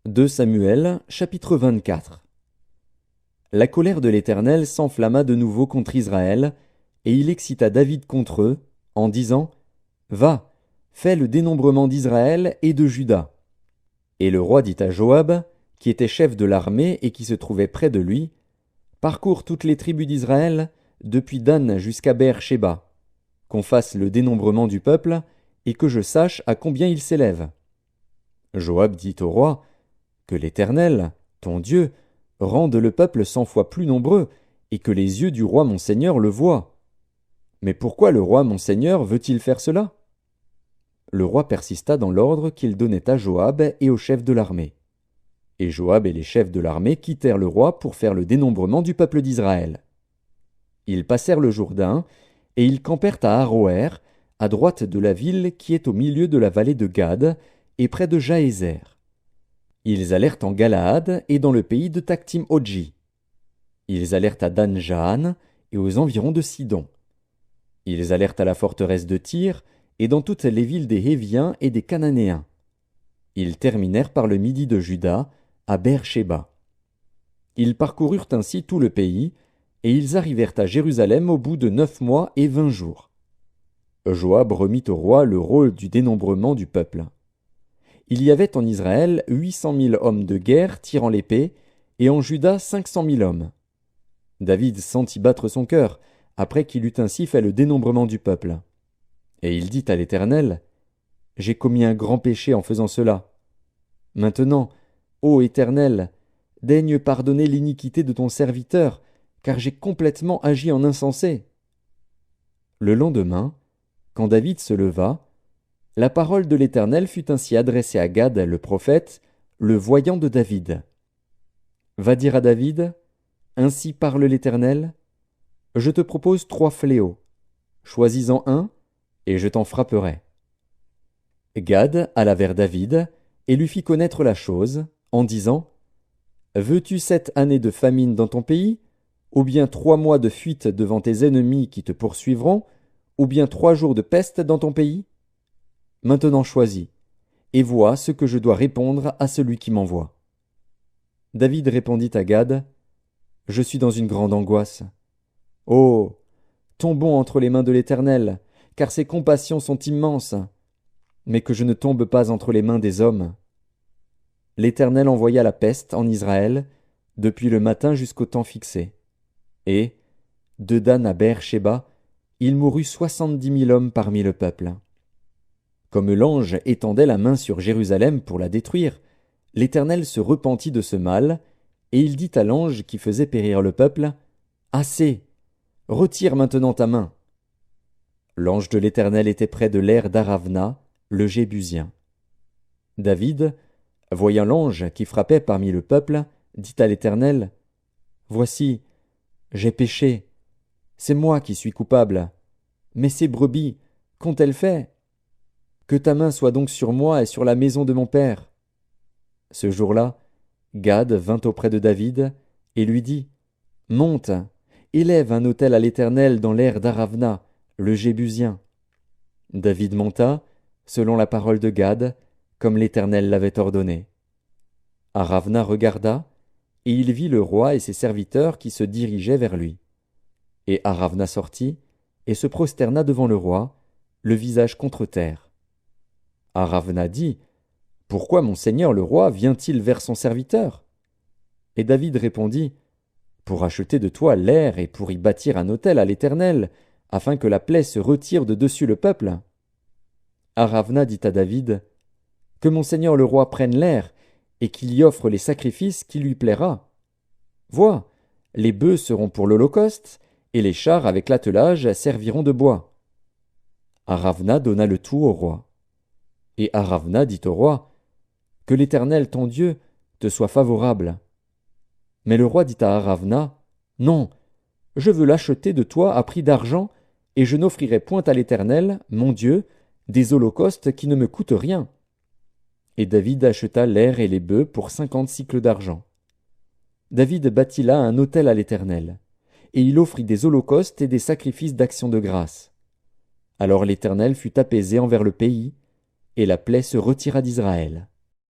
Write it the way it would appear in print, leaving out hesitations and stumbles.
2 Samuel, chapitre 24. La colère de l'Éternel s'enflamma de nouveau contre Israël, et il excita David contre eux, en disant: Va, fais le dénombrement d'Israël et de Juda. Et le roi dit à Joab, qui était chef de l'armée et qui se trouvait près de lui: Parcours toutes les tribus d'Israël, depuis Dan jusqu'à Beër-Shéba, qu'on fasse le dénombrement du peuple, et que je sache à combien il s'élève. Joab dit au roi: Que l'Éternel, ton Dieu, rende le peuple 100 fois plus nombreux, et que les yeux du roi mon seigneur le voient. Mais pourquoi le roi mon seigneur veut-il faire cela? Le roi persista dans l'ordre qu'il donnait à Joab et aux chefs de l'armée. Et Joab et les chefs de l'armée quittèrent le roi pour faire le dénombrement du peuple d'Israël. Ils passèrent le Jourdain, et ils campèrent à Aroër, à droite de la ville qui est au milieu de la vallée de Gad, et près de Jaézer. Ils allèrent en Galaad et dans le pays de Taktim-Odji. Ils allèrent à Dan-Jaan et aux environs de Sidon. Ils allèrent à la forteresse de Tyr et dans toutes les villes des Héviens et des Cananéens. Ils terminèrent par le midi de Juda, à Beër-Shéba. Ils parcoururent ainsi tout le pays, et ils arrivèrent à Jérusalem au bout de 9 mois et 20 jours. Joab remit au roi le rôle du dénombrement du peuple. Il y avait en Israël 800 000 hommes de guerre tirant l'épée, et en Juda 500 000 hommes. David sentit battre son cœur, après qu'il eut ainsi fait le dénombrement du peuple. Et il dit à l'Éternel: J'ai commis un grand péché en faisant cela. Maintenant, ô Éternel, daigne pardonner l'iniquité de ton serviteur, car j'ai complètement agi en insensé. Le lendemain, quand David se leva, la parole de l'Éternel fut ainsi adressée à Gad le prophète, le voyant de David. Va dire à David: Ainsi parle l'Éternel, je te propose 3 fléaux. Choisis-en un, et je t'en frapperai. Gad alla vers David, et lui fit connaître la chose, en disant: Veux-tu 7 années de famine dans ton pays, ou bien 3 mois de fuite devant tes ennemis qui te poursuivront, ou bien 3 jours de peste dans ton pays? Maintenant choisis, et vois ce que je dois répondre à celui qui m'envoie. David répondit à Gad: Je suis dans une grande angoisse. Oh, tombons entre les mains de l'Éternel, car ses compassions sont immenses, mais que je ne tombe pas entre les mains des hommes. L'Éternel envoya la peste en Israël, depuis le matin jusqu'au temps fixé. Et, de Dan à Beër-Shéba, il mourut 70 000 hommes parmi le peuple. Comme l'ange étendait la main sur Jérusalem pour la détruire, l'Éternel se repentit de ce mal, et il dit à l'ange qui faisait périr le peuple: Assez! Retire maintenant ta main. L'ange de l'Éternel était près de l'aire d'Aravna, le Jébusien. David, voyant l'ange qui frappait parmi le peuple, dit à l'Éternel: Voici, j'ai péché. C'est moi qui suis coupable. Mais ces brebis, qu'ont-elles fait? Que ta main soit donc sur moi et sur la maison de mon père. Ce jour-là, Gad vint auprès de David et lui dit: Monte, élève un autel à l'Éternel dans l'aire d'Aravna, le Jébusien. David monta, selon la parole de Gad, comme l'Éternel l'avait ordonné. Aravna regarda, et il vit le roi et ses serviteurs qui se dirigeaient vers lui. Et Aravna sortit, et se prosterna devant le roi, le visage contre terre. Aravna dit: Pourquoi mon seigneur le roi vient-il vers son serviteur? Et David répondit: Pour acheter de toi l'aire et pour y bâtir un autel à l'Éternel, afin que la plaie se retire de dessus le peuple. Aravna dit à David: Que mon seigneur le roi prenne l'aire, et qu'il y offre les sacrifices qui lui plaira. Vois, les bœufs seront pour l'holocauste, et les chars avec l'attelage serviront de bois. Aravna donna le tout au roi. Et Aravna dit au roi: Que l'Éternel ton Dieu te soit favorable. Mais le roi dit à Aravna: Non, je veux l'acheter de toi à prix d'argent, et je n'offrirai point à l'Éternel, mon Dieu, des holocaustes qui ne me coûtent rien. Et David acheta l'aire et les bœufs pour 50 sicles d'argent. David bâtit là un autel à l'Éternel, et il offrit des holocaustes et des sacrifices d'action de grâce. Alors l'Éternel fut apaisé envers le pays, et la plaie se retira d'Israël.